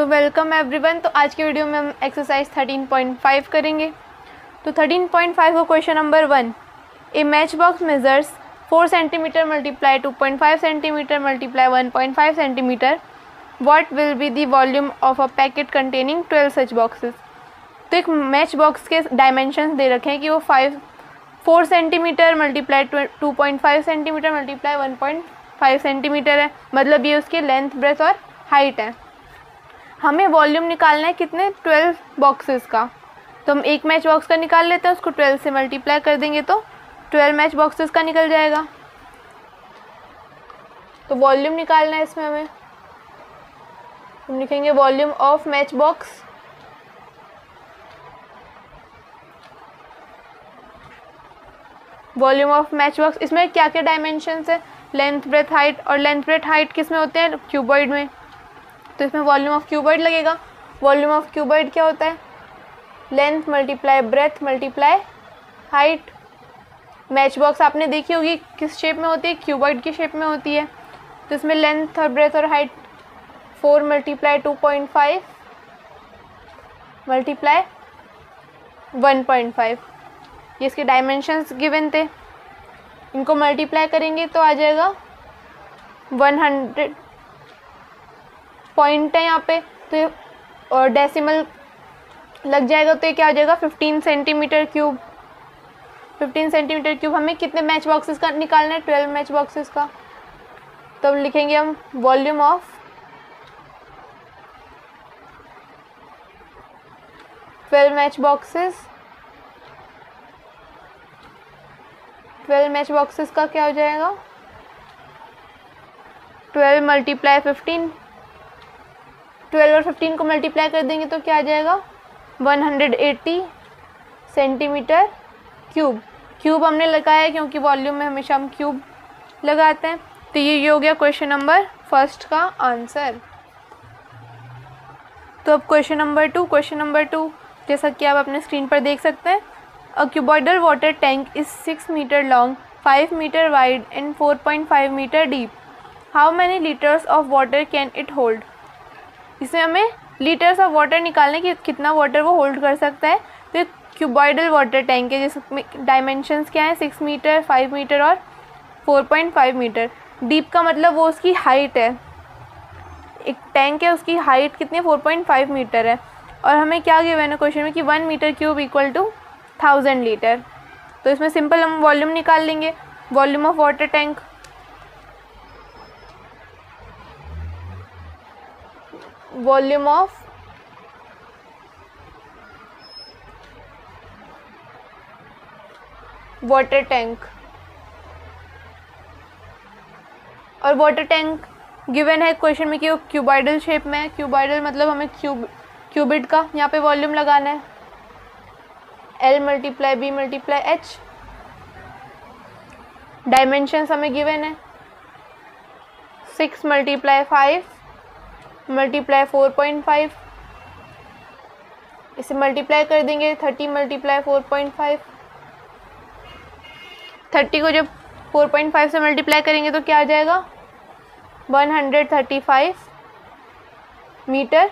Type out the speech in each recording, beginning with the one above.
So welcome everyone. तो आज के वीडियो में हम एक्सरसाइज 13.5 करेंगे। तो 13.5 का question number 1, A match box measures 4 centimetre multiply 2.5 centimetre multiply 1.5 centimetre, what will be the volume of a packet containing 12 such boxes. तो एक मैच बॉक्स के डायमेंशंस दे रखे हैं कि वो 4 centimetre multiply 2.5 centimetre multiply 1.5 centimetre है, मतलब ये उसके लेंथ, ब्रेथ और हाइट है। हमें वॉल्यूम निकालना है कितने, 12 बॉक्सेस का। तो हम एक मैच बॉक्स का निकाल लेते हैं, उसको 12 से मल्टीप्लाई कर देंगे तो 12 मैच बॉक्सेस का निकल जाएगा। तो वॉल्यूम निकालना है इसमें हमें, हम लिखेंगे volume of match box. Volume of match box, इसमें क्या क्या डायमेंशंस है, लेंथ, ब्रेथ, हाइट। और लेंथ, ब्रेथ, हाइट किस में होते हैं, क्यूबॉइड में। तो इसमें वॉल्यूम ऑफ क्यूबॉइड लगेगा। वॉल्यूम ऑफ क्यूबॉइड क्या होता है, length multiply breath multiply height. Match box आपने देखी होगी किस शेप में होती है, क्यूबॉइड की शेप में होती है। तो इसमें लेंथ और ब्रेथ और हाइट 4 मल्टीप्लाई 2.5 मल्टीप्लाई 1.5, ये इसके डायमेंशंस गिवन थे। इनको मल्टीप्लाई करेंगे तो आ जाएगा 100 पॉइंट है यहाँ पे, तो और डेसिमल लग जाएगा, तो ये क्या आ जाएगा 15 सेंटीमीटर क्यूब। 15 centimetre cube. हमें कितने मैच बॉक्सेस का निकालना है, 12 मैच बॉक्सेस का। तो अब लिखेंगे हम volume of 12 match boxes. 12 match boxes का क्या हो जाएगा, 12 मल्टीप्लाई 15। 12 और 15 को मल्टीप्लाई कर देंगे तो क्या आ जाएगा 180 सेंटीमीटर क्यूब। क्यूब हमने लगाया है क्योंकि वॉल्यूम में हमेशा हम क्यूब लगाते हैं। तो ये हो गया क्वेश्चन नंबर फर्स्ट का आंसर। तो अब क्वेश्चन नंबर 2। क्वेश्चन नंबर 2 जैसा कि आप अपने स्क्रीन पर देख सकते हैं, a cuboidal water tank is 6 metre long, 5 metre wide and 4.5 metre deep. How many litres of water can it hold. इसमें हमें लीटर्स ऑफ वाटर निकालने की, कितना वाटर वो होल्ड कर सकता है। तो क्यूबॉइडल वाटर टैंक है जिसमें डायमेंशंस क्या है, 6 मीटर, 5 मीटर और 4.5 मीटर। डीप का मतलब वो उसकी हाइट है, एक टैंक है उसकी हाइट कितनी है, 4.5 मीटर है। और हमें क्या गिवन है क्वेश्चन में कि 1 metre cube equal to 1000 litre. तो इसमें सिंपल हम वॉल्यूम निकाल लेंगे, volume of water tank. Volume of water tank, और वाटर टैंक गिवन है क्वेश्चन में कि वो क्यूबॉइडल शेप में है। क्यूबॉइडल मतलब हमें क्यूबिड का यहाँ पे वॉल्यूम लगाना है, L multiply B multiply H। Dimensions हमें गिवन है 6 मल्टीप्लाई 5 मल्टीप्लाई 4.5, इसे मल्टीप्लाई कर देंगे 30 मल्टीप्लाई 4.5। 30 को जब 4.5 से मल्टीप्लाई करेंगे तो क्या आ जाएगा 135 मीटर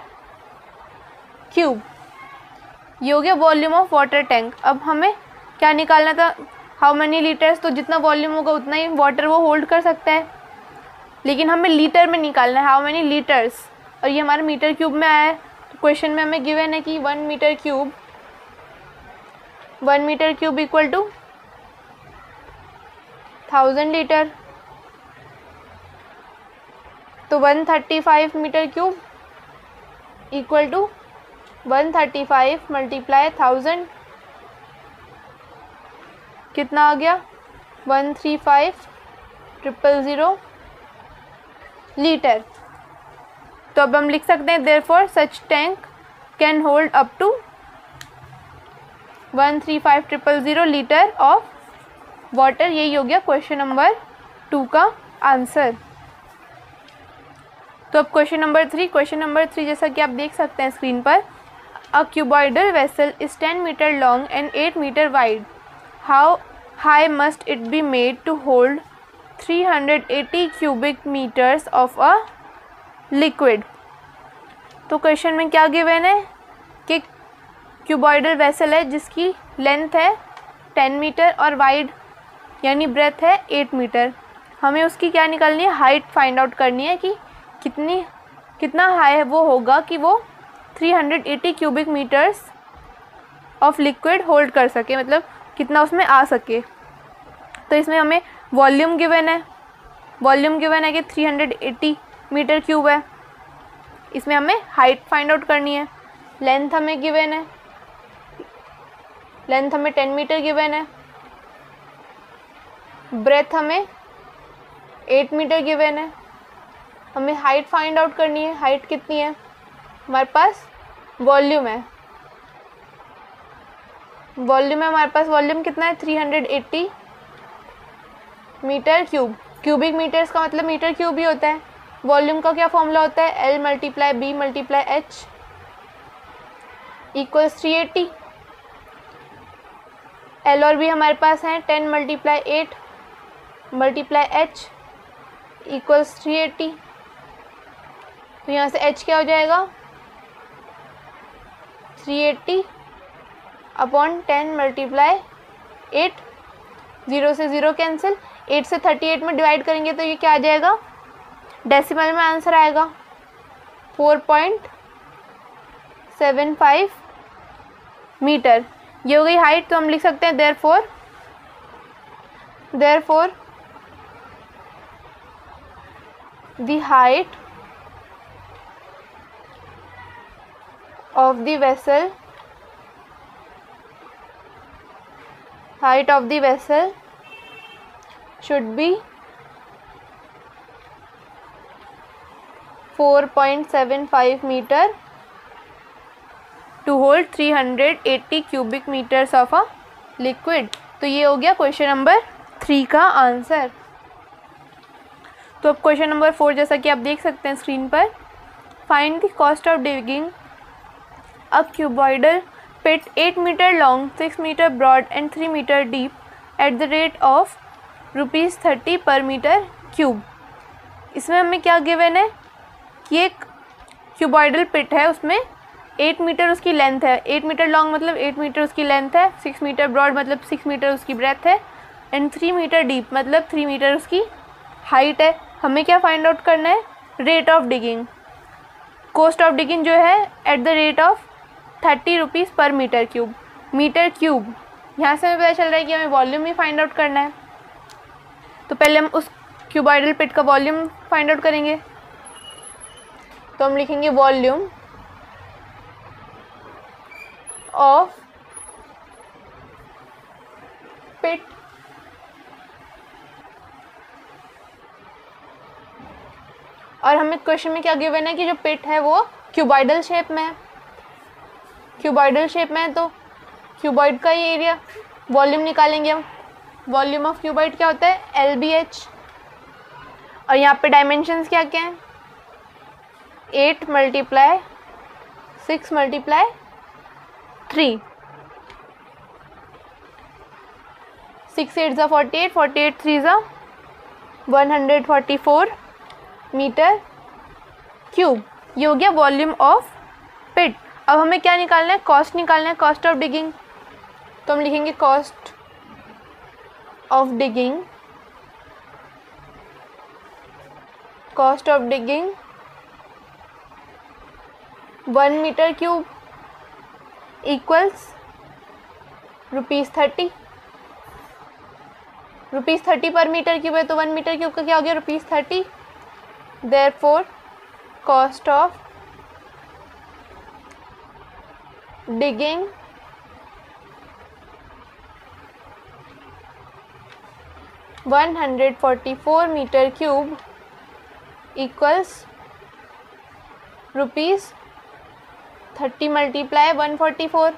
क्यूब। ये हो गया वॉल्यूम ऑफ वाटर टैंक। अब हमें क्या निकालना था, हाउ मैनी लीटर्स। तो जितना वॉल्यूम होगा उतना ही वाटर वो होल्ड कर सकता है, लेकिन हमें लीटर में निकालना है, हाउ मैनी लीटर्स। और ये हमारे मीटर क्यूब में आया है। तो क्वेश्चन में हमें गिवन है कि 1 metre cube equal to 1000 litre. तो 135 metre cube equal to 135 multiply 1000, कितना आ गया 135,000 लीटर। तो अब हम लिख सकते हैं therefore such tank can hold up to 135,000 litre of water. यही हो गया क्वेश्चन नंबर 2 का आंसर। तो अब क्वेश्चन नंबर 3। क्वेश्चन नंबर 3 जैसा कि आप देख सकते हैं स्क्रीन पर, a cuboidal vessel is 10 metre long and 8 metre wide. How high must it be made to hold 380 cubic meters of a liquid। तो क्वेश्चन में क्या गिवन है कि क्यूबॉइडल वेसल है जिसकी लेंथ है 10 मीटर और वाइड यानी ब्रेथ है 8 मीटर। हमें उसकी क्या निकालनी है, हाइट फाइंड आउट करनी है कि कितना हाई है वो होगा कि वो 380 cubic metres of liquid hold कर सके, मतलब कितना उसमें आ सके। तो इसमें हमें वॉल्यूम गिवन है, कि 380 मीटर क्यूब है। इसमें हमें हाइट फाइंड आउट करनी है। लेंथ हमें गिवन है, 10 मीटर गिवन है। ब्रेथ हमें 8 मीटर गिवन है। हमें हाइट फाइंड आउट करनी है। हाइट कितनी है हमारे पास, वॉल्यूम है हमारे पास। वॉल्यूम कितना है, 380 मीटर क्यूब। क्यूबिक मीटर्स का मतलब मीटर क्यूब ही होता है। वॉल्यूम का क्या फॉर्मूला होता है, L × B × H = 380। L और B हमारे पास हैं 10 × 8 × H = 380। तो यहाँ से H क्या हो जाएगा, 380 / 10 × 8। 0 से 0 कैंसिल, 8 से 38 में डिवाइड करेंगे तो ये क्या आ जाएगा, डेसिमल में आंसर आएगा 4.75 मीटर। ये हो गई हाइट। तो हम लिख सकते हैं therefore the height of the vessel should be 4.75 meter to hold 380 cubic meters of a liquid। तो ये हो गया क्वेश्चन नंबर 3 का आंसर। तो अब क्वेश्चन नंबर 4 जैसा कि आप देख सकते हैं स्क्रीन पर, find the cost of digging a cuboidal pit 8 metre long, 6 metre broad and 3 metre deep at the rate of ₹30 per metre cube. इसमें हमें क्या गिवन है कि एक क्यूबॉइडल पिट है, उसमें 8 मीटर उसकी लेंथ है। 8 मीटर लॉन्ग मतलब 8 मीटर उसकी लेंथ है, 6 मीटर ब्रॉड मतलब 6 मीटर उसकी ब्रेथ है, एंड 3 मीटर डीप मतलब 3 मीटर उसकी हाइट है। हमें क्या फाइंड आउट करना है, rate of digging. Cost of digging जो है eight the rate of ₹30 per metre cube. यहाँ से हमें पता चल रहा है कि हमें वॉल्यूम ही फाइंड आउट करना है। तो पहले हम उस क्यूबॉइडल पिट का वॉल्यूम फाइंड आउट करेंगे। तो हम लिखेंगे वॉल्यूम ऑफ पिट और हमें क्वेश्चन में क्या गिवन है कि जो पिट है वो क्यूबॉइडल शेप में है। तो क्यूबॉइड का ही एरिया वॉल्यूम निकालेंगे हम। वॉल्यूम ऑफ क्यूबॉइड क्या होता है, LBH। और यहाँ पे डायमेंशंस क्या क्या हैं, 8 × 6 × 3। 6 8 = 48, 48 3 = 144 मीटर क्यूब। ये हो गया वॉल्यूम ऑफ पिट। अब हमें क्या निकालना है, कॉस्ट निकालना है, कॉस्ट ऑफ डिगिंग। तो हम लिखेंगे cost of digging 1 metre cube equals ₹30। ₹30 per metre cube है, तो 1 मीटर क्यूब का क्या हो गया, ₹30। Therefore cost of digging ₹144 metre cube equals ₹30 × 144।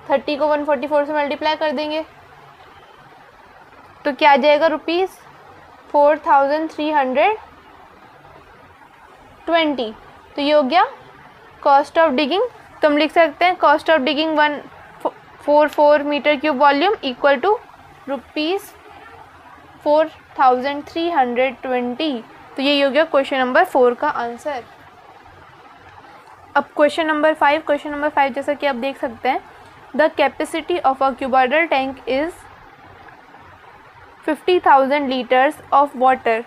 30 को 144 से मल्टीप्लाई कर देंगे तो क्या आ जाएगा, ₹4320। तो ये हो गया कॉस्ट ऑफ डिगिंग। तो हम लिख सकते हैं cost of digging 144 metre cube volume equal to ₹4320। तो ये हो गया क्वेश्चन नंबर 4 का आंसर। अब क्वेश्चन नंबर 5 जैसा कि आप देख सकते हैं, the capacity of a cuboidal tank is 50,000 litres of water.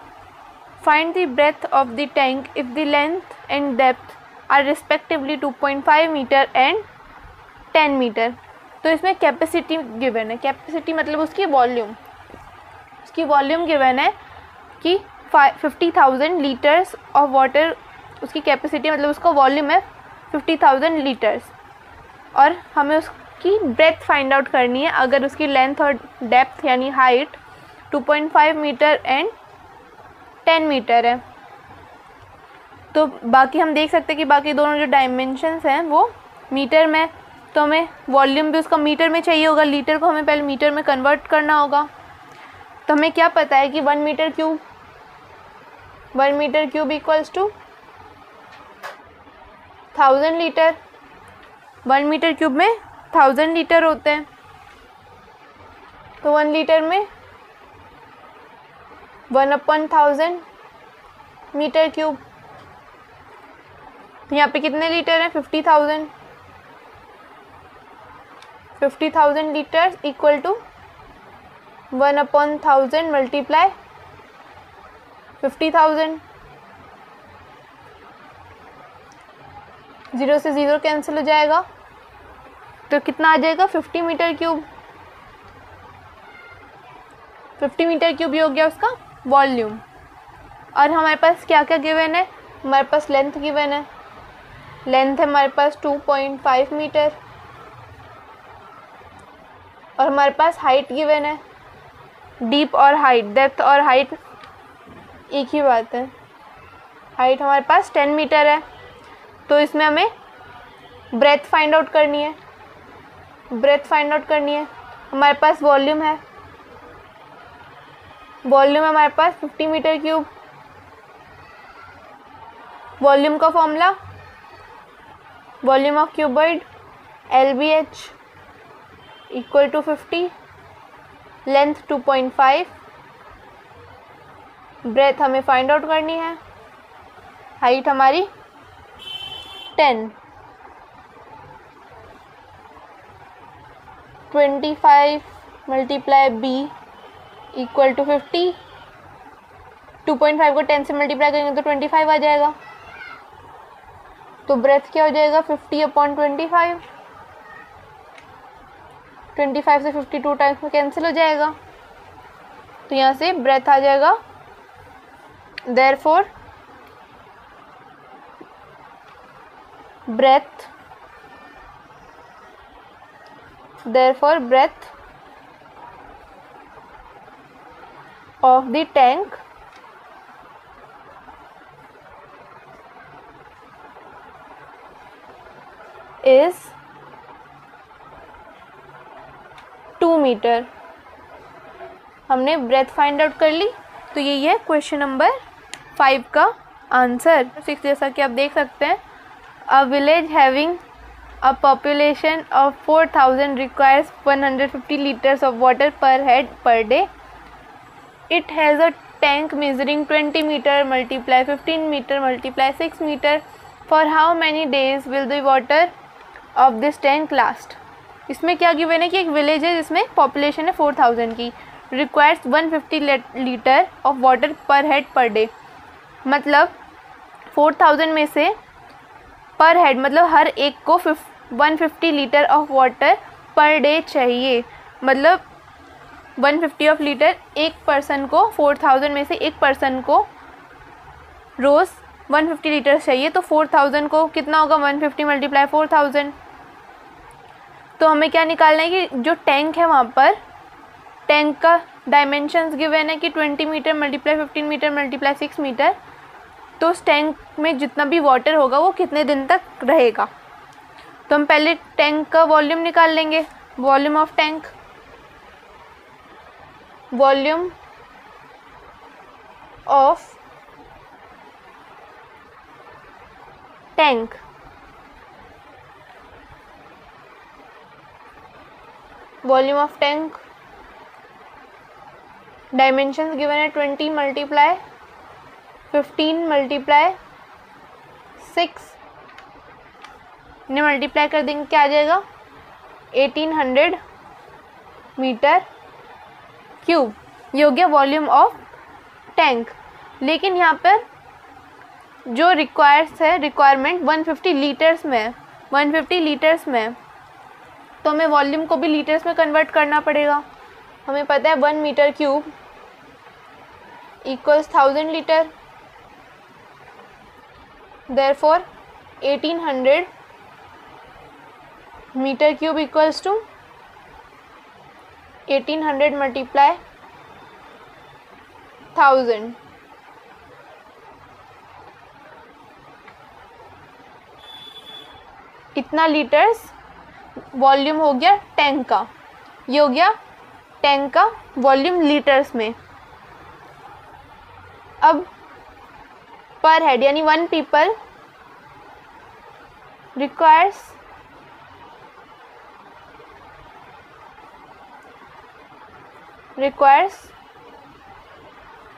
Find the breadth of the tank if the length and depth are respectively 2.5 metre and 10 metre. तो इसमें कैपेसिटी गिवन है. कैपेसिटी मतलब उसकी वॉल्यूम गिवन है कि 50,000 litres of water उसकी capacity, मतलब उसका वॉल्यूम है 50,000 लीटर्स, और हमें उसकी ब्रेथ फाइंड आउट करनी है अगर उसकी लेंथ और डेप्थ यानी हाइट 2.5 मीटर एंड 10 मीटर है. तो बाकी हम देख सकते हैं कि बाकी दोनों जो डायमेंशंस हैं वो मीटर में, तो हमें वॉल्यूम भी उसका मीटर में चाहिए होगा. लीटर को हमें पहले मीटर में कन्वर्ट करना होगा. तो हमें क्या पता है कि 1 metre cube equals to 1000 litre. 1 metre cube में 1000 लीटर होते हैं. तो 1 लीटर में 1/1000 मीटर क्यूब. तो यहाँ पे कितने लीटर हैं? 50,000 लीटर इक्वल टू 1/1000 मल्टीप्लाई 50,000. 0 से 0 कैंसिल हो जाएगा. तो कितना आ जाएगा? 50 मीटर क्यूब. 50 मीटर क्यूब ये हो गया उसका वॉल्यूम. और हमारे पास क्या क्या गिवन है? हमारे पास लेंथ गिवन है. लेंथ है हमारे पास 2.5 मीटर, और हमारे पास हाइट गिवन है. डीप और हाइट, डेप्थ और हाइट एक ही बात है. हाइट हमारे पास 10 मीटर है. तो इसमें हमें ब्रेथ फाइंड आउट करनी है. हमारे पास वॉल्यूम है. वॉल्यूम है हमारे पास 50 मीटर क्यूब. वॉल्यूम का formula volume of cuboid LBH equal to 50, length 2.5, breadth हमें फाइंड आउट करनी है, हाइट हमारी 10. 25 मल्टीप्लाई B इक्वल टू 50. 2.5 को 10 से मल्टीप्लाई करेंगे तो 25 आ जाएगा. तो ब्रेथ क्या हो जाएगा? 50/25. 25 से 52 टाइम्स में कैंसिल हो जाएगा. तो यहाँ से ब्रेथ आ जाएगा. Therefore breadth of the tank is 2 metre. हमने ब्रेथ फाइंड आउट कर ली. तो यही है क्वेश्चन नंबर 5 का आंसर. 6 जैसा कि आप देख सकते हैं, a village having a population of 4,000 requires 150 liters of water per head per day. It has a tank measuring 20 meter multiply 15 meter multiply 6 meter. For how many days will the water of this tank last? इसमें क्या given है कि एक village है जिसमें population है 4,000 की, requires 150 litre of water पर हेड पर डे. मतलब 4,000 में से पर हेड मतलब हर एक को 150 litre of water per day चाहिए. मतलब 150 ऑफ लीटर एक पर्सन को, 4,000 में से एक पर्सन को रोज़ 150 लीटर चाहिए. तो 4,000 को कितना होगा? 150 मल्टीप्लाई 4,000. तो हमें क्या निकालना है कि जो टैंक है वहाँ पर, टैंक का डायमेंशंस गिवन है कि 20 metre multiply 15 metre multiply 6 metre. तो उस टैंक में जितना भी वाटर होगा वो कितने दिन तक रहेगा. तो हम पहले टैंक का वॉल्यूम निकाल लेंगे. Volume of tank, volume of tank volume of tank dimensions given है 20 मल्टीप्लाई 15 मल्टीप्लाई 6 इन्हें मल्टीप्लाई कर देंगे, क्या आ जाएगा 1800 मीटर क्यूब। ये हो गया वॉल्यूम ऑफ टैंक। लेकिन यहाँ पर जो रिक्वायरमेंट 150 लीटर्स में है, 150 लीटर्स में है, तो हमें वॉल्यूम को भी लीटर्स में कन्वर्ट करना पड़ेगा। हमें पता है 1 metre cube equals 1000 litre, therefore 1800 metre cube equals to 1800 multiply 1000। इतना लीटर्स वॉल्यूम हो गया टैंक का। ये हो गया टैंक का वॉल्यूम लीटर्स में। अब पर हेड यानी 1 पीपल रिक्वायर्स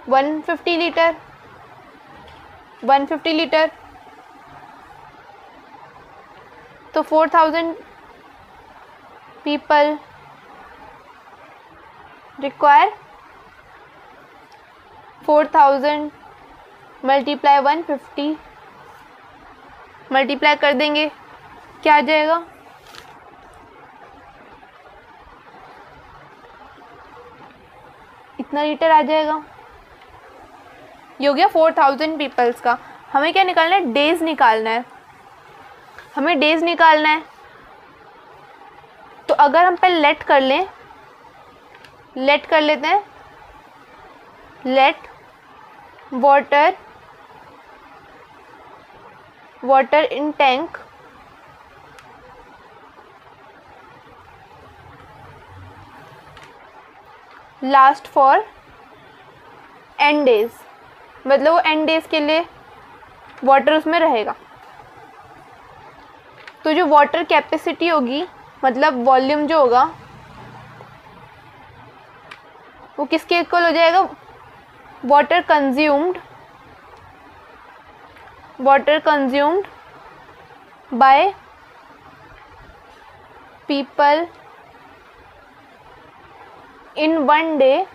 150 लीटर, 150 लीटर, तो 4000 पीपल रिक्वायर 4000 मल्टीप्लाई 150, मल्टीप्लाई कर देंगे, क्या आ जाएगा इतना लीटर आ जाएगा। ये हो गया 4000 पीपल्स का। हमें क्या निकालना है, डेज निकालना है, हमें डेज निकालना है। तो अगर हम पहले लेट कर लें, लेट कर लेते हैं, let water in tank last for n days, मतलब वो n डेज के लिए वाटर उसमें रहेगा। तो जो वाटर कैपेसिटी होगी, मतलब वॉल्यूम जो होगा, वो किसके इक्वल हो जाएगा, water consumed by people in 1 day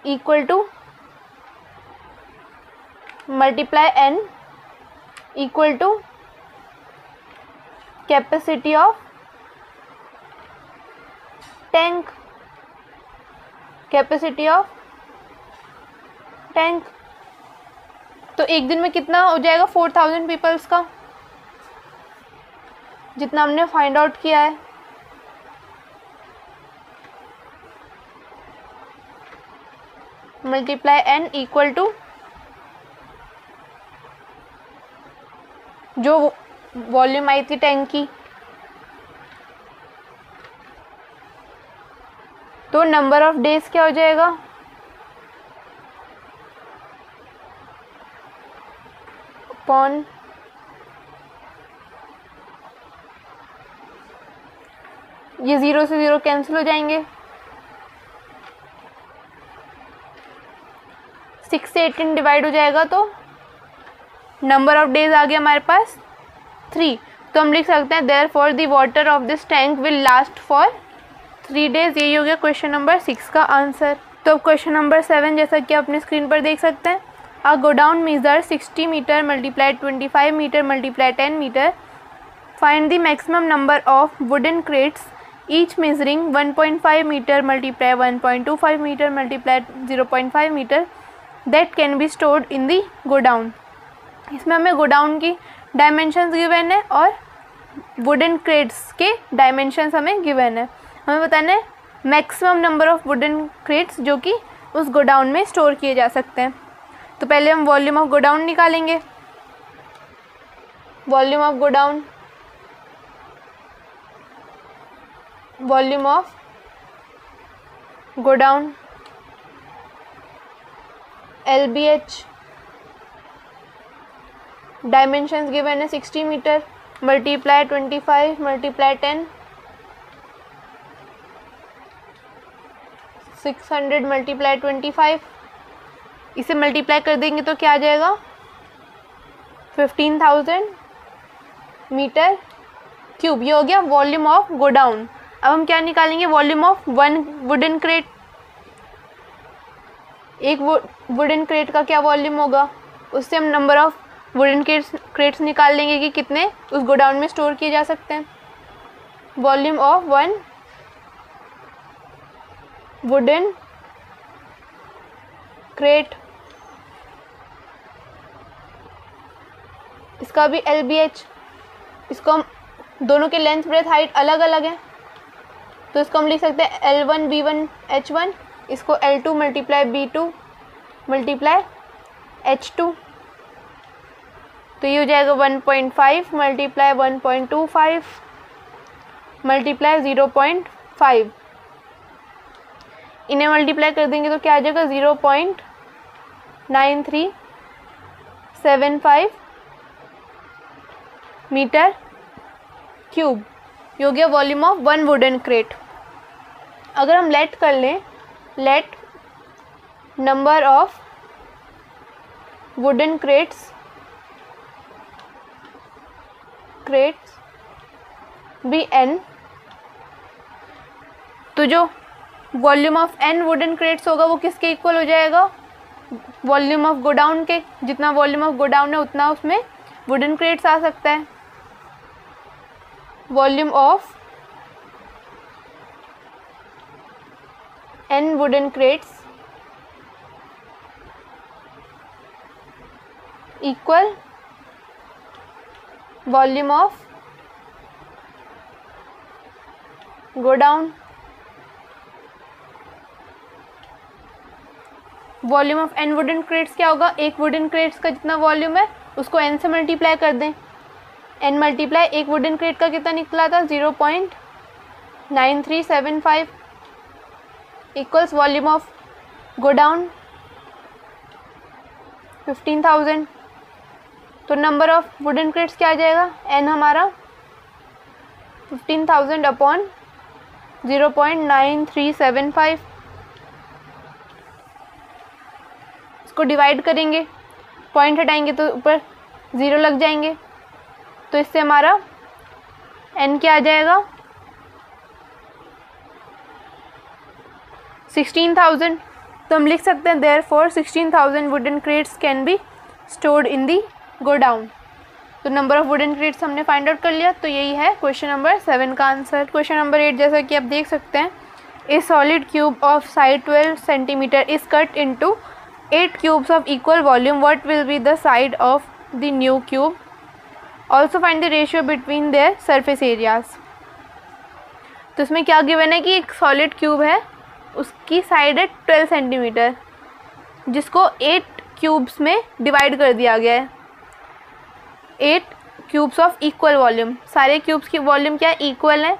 equal to multiply n equal to capacity of tank, capacity of tank. तो एक दिन में कितना हो जाएगा 4000 पीपल्स का, जितना हमने फाइंड आउट किया है। मल्टीप्लाई n इक्वल टू जो वॉल्यूम आई थी टैंक की, तो नंबर ऑफ डेज क्या हो जाएगा, अपॉन ये 0 से 0 कैंसिल हो जाएंगे, 6 से 18 डिवाइड हो जाएगा, तो नंबर ऑफ डेज आ गया हमारे पास 3। तो हम लिख सकते हैं therefore the water of this tank will last for 3 days. यही हो गया क्वेश्चन नंबर 6 का आंसर। तो अब क्वेश्चन नंबर 7, जैसा कि आप अपने स्क्रीन पर देख सकते हैं, a godown measure 60 metre multiply 25 metre multiply 10 metre, find the maximum number of wooden crates each measuring 1.5 metre multiply 1.25 metre multiply 0.5 metre that can be stored in the godown. इसमें हमें गोडाउन की dimensions given है और wooden crates के dimensions हमें given है। हमें बताना है maximum number of wooden crates जो कि उस गोडाउन में स्टोर किए जा सकते हैं। तो पहले हम वॉल्यूम ऑफ गोडाउन निकालेंगे। Volume of godown, volume of godown LBH, dimensions given है 60 मीटर मल्टीप्लाई 25 मल्टीप्लाई 10 600 मल्टीप्लाई 25, इसे मल्टीप्लाई कर देंगे तो क्या आ जाएगा 15,000 मीटर क्यूब। ये हो गया वॉल्यूम ऑफ गोडाउन। अब हम क्या निकालेंगे, volume of one wooden crate. एक वुडन क्रेट का क्या वॉल्यूम होगा, उससे हम नंबर ऑफ वुडन क्रेट्स निकाल लेंगे कि कितने उस गोडाउन में स्टोर किए जा सकते हैं। Volume of one wooden crate, इसका भी LBH, इसको हम दोनों के लेंथ ब्रेथ हाइट अलग अलग है तो इसको हम लिख सकते हैं L1 B1 H1, इसको L2 multiply B2 multiply H2, तो ये हो जाएगा 1.5 मल्टीप्लाई 1.25 मल्टीप्लाई 0.5। इन्हें मल्टीप्लाई कर देंगे तो क्या आ जाएगा 0.9375 मीटर क्यूब। ये हो गया volume of one wooden crate. अगर हम लेट कर लें, let number of wooden crates be n, तो जो volume of n wooden crates होगा वो किसके इक्वल हो जाएगा, वॉल्यूम ऑफ गोडाउन के। जितना वॉल्यूम ऑफ गोडाउन है उतना उसमें वुडन क्रेट्स आ सकता है। Volume of n wooden crates equal volume of godown. Volume of n wooden crates क्या होगा, एक वुडन क्रेट्स का जितना वॉल्यूम है उसको n से मल्टीप्लाई कर दें। n मल्टीप्लाई एक वुडन क्रेट का कितना निकला था 0.9375 इक्वल्स वॉल्यूम ऑफ गोडाउन 15,000। तो नंबर ऑफ वुडन क्रेट्स क्या आ जाएगा, n हमारा 15,000 अपॉन 0.9375। इसको डिवाइड करेंगे, पॉइंट हटाएंगे तो ऊपर 0 लग जाएंगे, तो इससे हमारा n क्या आ जाएगा 16,000। तो हम लिख सकते हैं therefore 16,000 wooden crates can be stored in the godown. तो नंबर ऑफ वुडन क्रेट्स हमने फाइंड आउट कर लिया। तो यही है क्वेश्चन नंबर 7 का आंसर। क्वेश्चन नंबर 8 जैसा कि आप देख सकते हैं, ए solid cube of side 12 centimetre is cut into 8 cubes of equal volume, what will be the side of the new cube, also find the ratio between their surface areas. तो इसमें क्या given है कि एक सॉलिड क्यूब है, उसकी side है 12 centimetre, जिसको 8 क्यूब्स में डिवाइड कर दिया गया है। 8 क्यूब्स ऑफ इक्वल वॉल्यूम, सारे क्यूब्स की वॉल्यूम क्या है, इक्वल है।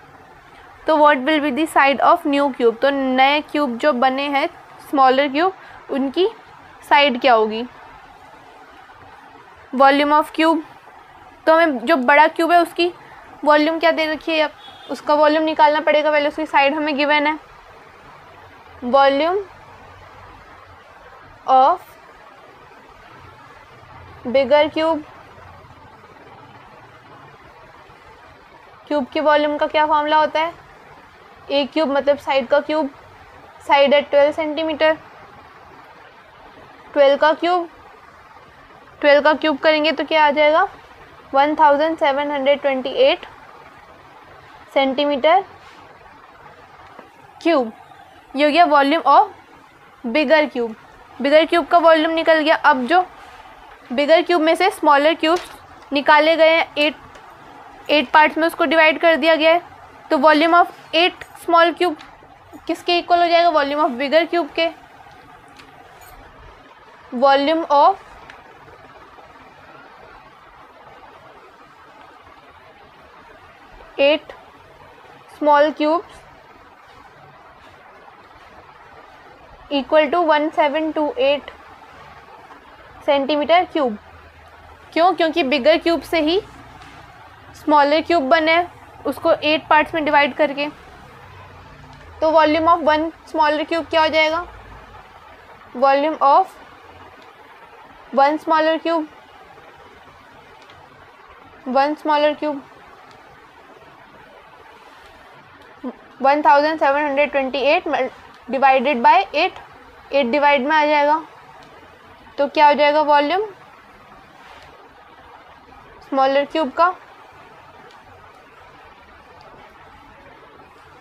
तो what will be the side of new cube, तो नए क्यूब जो बने हैं स्मॉलर क्यूब, उनकी साइड क्या होगी। वॉल्यूम ऑफ क्यूब, तो हमें जो बड़ा क्यूब है उसकी वॉल्यूम क्या दे रखी है, अब उसका वॉल्यूम निकालना पड़ेगा, पहले उसकी साइड हमें गिवन है। Volume of bigger cube, cube के वॉल्यूम का क्या फॉर्मूला होता है, ए क्यूब मतलब साइड का क्यूब, साइड है 12 सेंटीमीटर, 12 का क्यूब करेंगे तो क्या आ जाएगा 1728 सेंटीमीटर क्यूब। ये हो गया volume of bigger cube. Bigger cube का वॉल्यूम निकल गया। अब जो बिगर क्यूब में से स्मॉलर क्यूब निकाले गए हैं 8 पार्ट्स में, उसको डिवाइड कर दिया गया है, तो वॉल्यूम ऑफ 8 स्मॉल क्यूब किसके इक्वल हो जाएगा, वॉल्यूम ऑफ बिगर क्यूब के। Volume of eight small cubes equal to 1728 centimetre cube. क्यों, क्योंकि बिगर क्यूब से ही स्मॉलर क्यूब बने, उसको 8 पार्ट्स में डिवाइड करके। तो volume of one smaller cube क्या हो जाएगा? Volume of one smaller cube 1728 divided by 8 divide में आ जाएगा, तो क्या हो जाएगा वॉल्यूम स्मॉलर क्यूब का?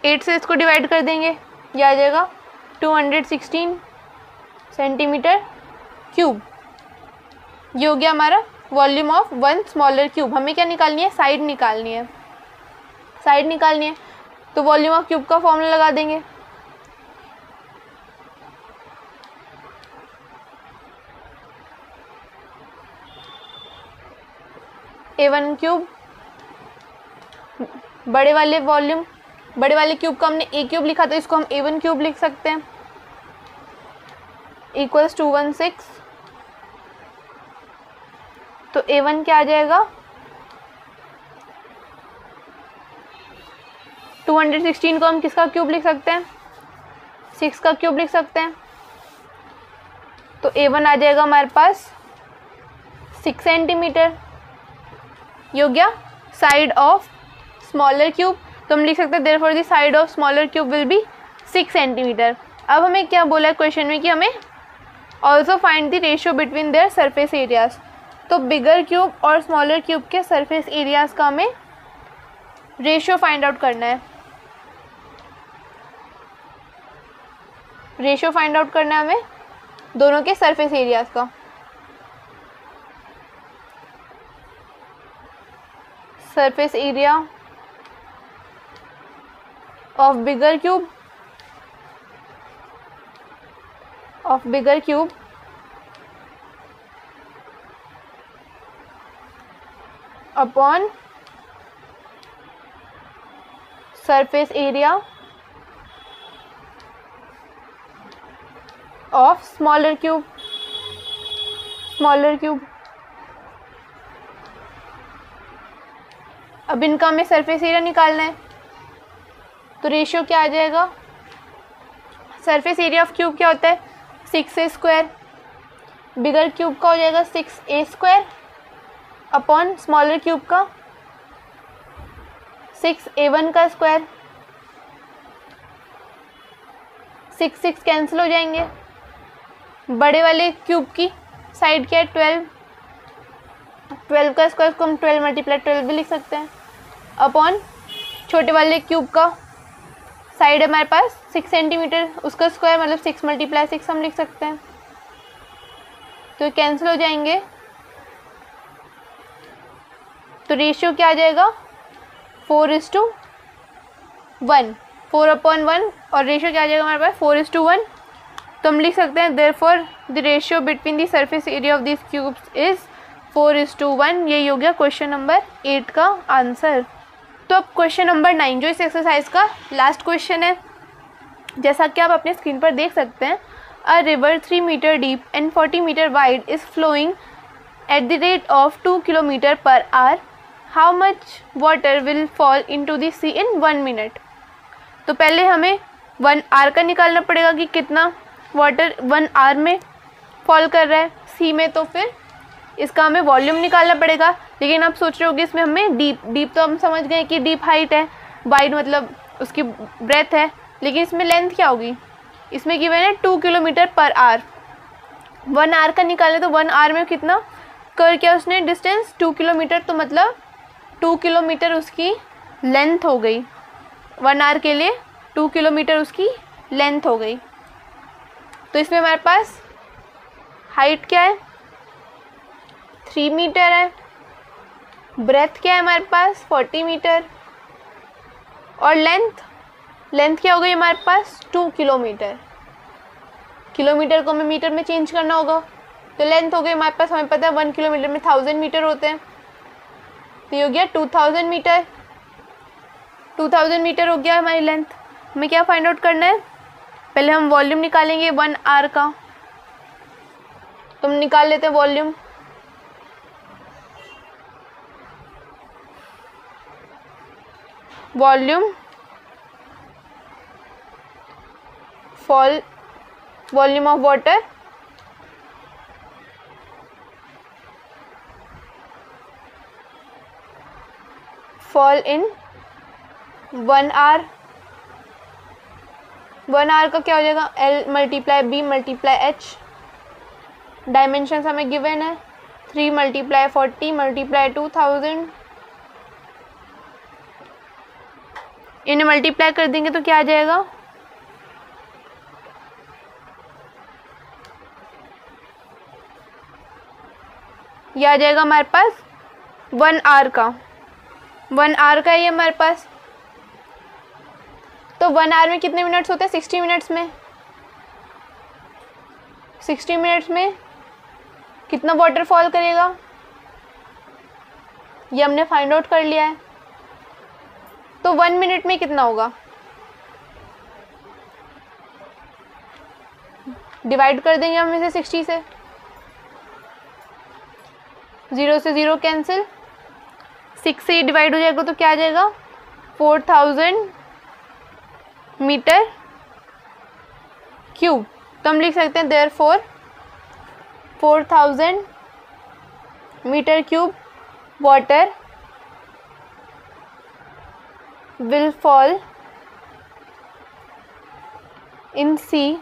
8 से इसको डिवाइड कर देंगे, ये आ जाएगा 216 सेंटीमीटर क्यूब। ये हो गया हमारा volume of one smaller cube. हमें क्या निकालनी है? साइड निकालनी है। साइड निकालनी है तो वॉल्यूम ऑफ क्यूब का फॉर्मूला लगा देंगे। A1 क्यूब, बड़े वाले क्यूब का हमने A क्यूब लिखा था, इसको हम A1 क्यूब लिख सकते हैं, इक्वल्स 216। तो A1 क्या आ जाएगा? 216 को हम किसका क्यूब लिख सकते हैं? 6 का क्यूब लिख सकते हैं। तो A1 आ जाएगा हमारे पास 6 सेंटीमीटर। ये हो गया साइड ऑफ स्मॉलर क्यूब। तो हम लिख सकते हैं therefore the side of smaller cube will be 6 centimetre. अब हमें क्या बोला है क्वेश्चन में कि हमें also find the ratio between their surface areas. तो बिगर क्यूब और स्मॉलर क्यूब के सरफेस एरियाज का हमें रेशियो फाइंड आउट करना है। रेशियो फाइंड आउट करना है हमें दोनों के सरफेस एरियाज का। Surface area of bigger cube upon surface area of smaller cube. अब इनका हमें सरफेस एरिया निकालना है, तो रेशियो क्या आ जाएगा? सरफेस एरिया ऑफ क्यूब क्या होता है? 6a square. बिगर क्यूब का हो जाएगा 6a square upon smaller cube का 6a1 का स्क्वायर। 6 कैंसिल हो जाएंगे। बड़े वाले क्यूब की साइड क्या है? 12 का स्क्वायर को हम 12 × 12 भी लिख सकते हैं अपॉन छोटे वाले क्यूब का साइड है हमारे पास 6 सेंटीमीटर, उसका स्क्वायर मतलब 6 × 6 हम लिख सकते हैं। तो कैंसिल हो जाएंगे, तो रेशियो क्या आ जाएगा? 4:1, 4/1 और रेशियो क्या आ जाएगा हमारे पास? 4:1। तो हम लिख सकते हैं therefore the ratio between the surface area of this cubes is 4:1। यही हो गया क्वेश्चन नंबर 8 का आंसर। तो अब क्वेश्चन नंबर 9 जो इस एक्सरसाइज का लास्ट क्वेश्चन है, जैसा कि आप अपने स्क्रीन पर देख सकते हैं, a river 3 metre deep and 40 metre wide is flowing at the rate of 2 kilometre per hour. How much water will fall into the sea in 1 minute. तो पहले हमें 1 आवर का निकालना पड़ेगा कि कितना वाटर 1 आवर में फॉल कर रहा है सी में, तो फिर इसका हमें वॉल्यूम निकालना पड़ेगा। लेकिन आप सोच रहे होगे इसमें हमें डीप तो हम समझ गए कि डीप हाइट है, वाइड मतलब उसकी ब्रेथ है, लेकिन इसमें लेंथ क्या होगी? इसमें गिवन है 2 किलोमीटर पर आवर। 1 आवर का निकाले तो 1 आवर में कितना कर क्या उसने डिस्टेंस? 2 किलोमीटर। तो मतलब 2 किलोमीटर उसकी लेंथ हो गई। 1 आवर के लिए 2 किलोमीटर उसकी लेंथ हो गई। तो इसमें हमारे पास हाइट क्या है? 3 मीटर है। ब्रेथ क्या है हमारे पास? 40 मीटर। और लेंथ क्या हो गई हमारे पास? 2 किलोमीटर। किलोमीटर को हमें मीटर में चेंज करना होगा, तो लेंथ हो गई हमारे पास, हमें पता है 1 किलोमीटर में 1000 मीटर होते हैं, तो ये हो गया 2000 मीटर। 2000 मीटर हो गया हमारी लेंथ। हमें क्या फाइंड आउट करना है? पहले हम वॉल्यूम निकालेंगे 1 आवर का। तो हम निकाल लेते हैं volume. fall volume of water, fall in 1 hour. 1 hour का क्या हो जाएगा, L multiply B multiply H. Dimension हमें गिवन है 3 मल्टीप्लाई 40 मल्टीप्लाई 2000. इन्हें मल्टीप्लाई कर देंगे तो क्या आ जाएगा, ये आ जाएगा हमारे पास 1 आवर का. 1 आवर का ये हमारे पास. तो 1 आवर में कितने मिनट्स होते हैं, 60 मिनट्स में. 60 मिनट्स में कितना वाटर फॉल करेगा, ये हमने फाइंड आउट कर लिया है. तो 1 मिनट में कितना होगा, डिवाइड कर देंगे हम इसे 60 से. 0 से 0 कैंसिल, 6 से डिवाइड हो जाएगा तो क्या आ जाएगा, 4000 मीटर क्यूब. तो हम लिख सकते हैं therefore 4000 metre cube water will fall in sea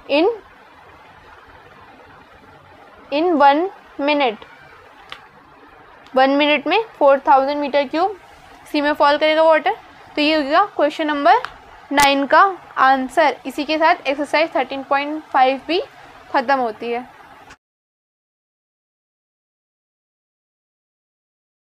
in 1 minute. 1 minute में 4000 मीटर क्यूब सी में फॉल करेगा वाटर. तो ये होगा क्वेश्चन नंबर 9 का आंसर. इसी के साथ एक्सरसाइज 13.5 भी ख़त्म होती है.